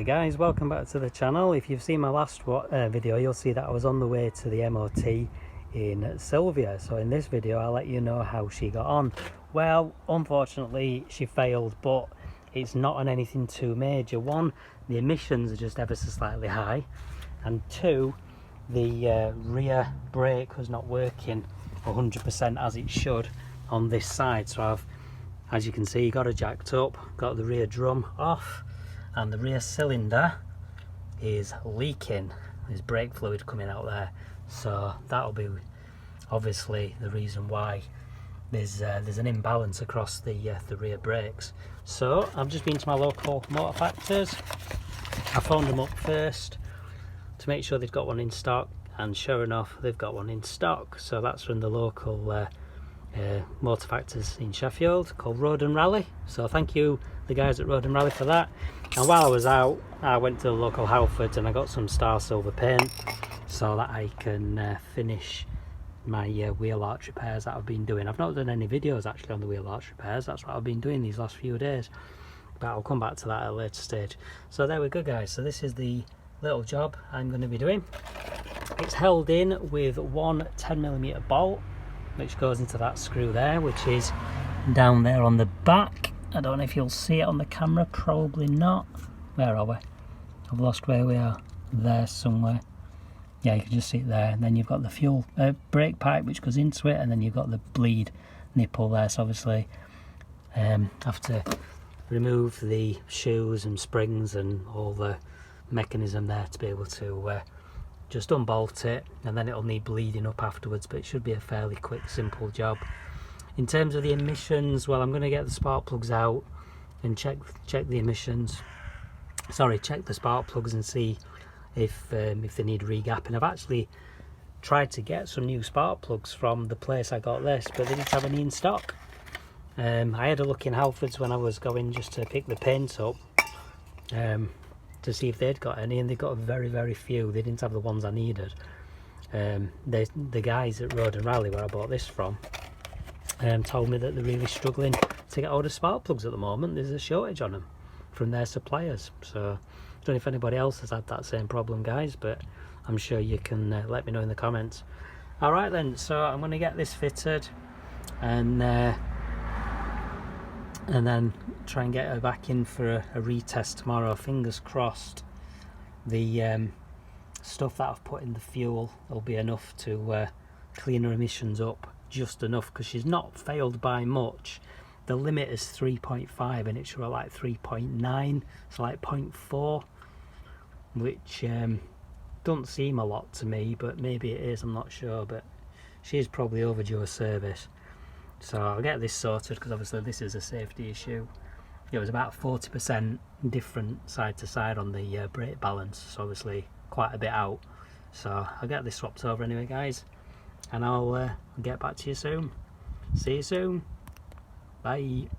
Hey guys, welcome back to the channel. If you've seen my last video, you'll see that I was on the way to the MOT in Silvia. So in this video I'll let you know how she got on. Well, unfortunately she failed, but it's not on anything too major. One, the emissions are just ever so slightly high, and two, the rear brake was not working 100% as it should on this side. So I've, as you can see, got it jacked up, got the rear drum off, and the rear cylinder is leaking. There's brake fluid coming out there, so that'll be obviously the reason why there's an imbalance across the rear brakes. So I've just been to my local motor factors. I phoned them up first to make sure they've got one in stock, and sure enough they've got one in stock. So that's from the local motor factors in Sheffield called Road and Rally. So thank you, the guys at Road and Rally, for that. And while I was out, I went to the local Halfords and I got some Star Silver paint so that I can finish my wheel arch repairs that I've been doing. I've not done any videos actually on the wheel arch repairs. That's what I've been doing these last few days, but I'll come back to that at a later stage. So there we go guys, so this is the little job I'm going to be doing. It's held in with one 10mm bolt which goes into that screw there, which is down there on the back. I don't know if you'll see it on the camera, probably not. Where are we? I've lost where we are. There somewhere. Yeah, you can just see it there. And then you've got the fuel brake pipe which goes into it, and then you've got the bleed nipple there. So obviously have to remove the shoes and springs and all the mechanism there to be able to just unbolt it, and then it'll need bleeding up afterwards, but it should be a fairly quick, simple job. In terms of the emissions, well, I'm going to get the spark plugs out and check the emissions. Sorry, check the spark plugs and see if they need regapping. I've actually tried to get some new spark plugs from the place I got this, but they didn't have any in stock. I had a look in Halfords when I was going just to pick the paint up to see if they'd got any, and they got very, very few. They didn't have the ones I needed. The guys at Road and Rally, where I bought this from, told me that they're really struggling to get hold of spark plugs at the moment. There's a shortage on them from their suppliers. So I don't know if anybody else has had that same problem, guys, but I'm sure you can let me know in the comments. Alright then, so I'm going to get this fitted and then try and get her back in for a retest tomorrow. Fingers crossed the stuff that I've put in the fuel will be enough to clean her emissions up, just enough, because she's not failed by much. The limit is 3.5 and it's like 3.9, so like 0.4, which doesn't seem a lot to me, but maybe it is, I'm not sure. But she is probably overdue a service, so I'll get this sorted, because obviously this is a safety issue. It was about 40% different side to side on the brake balance, so obviously quite a bit out. So I'll get this swapped over anyway guys, and I'll get back to you soon. See you soon. Bye.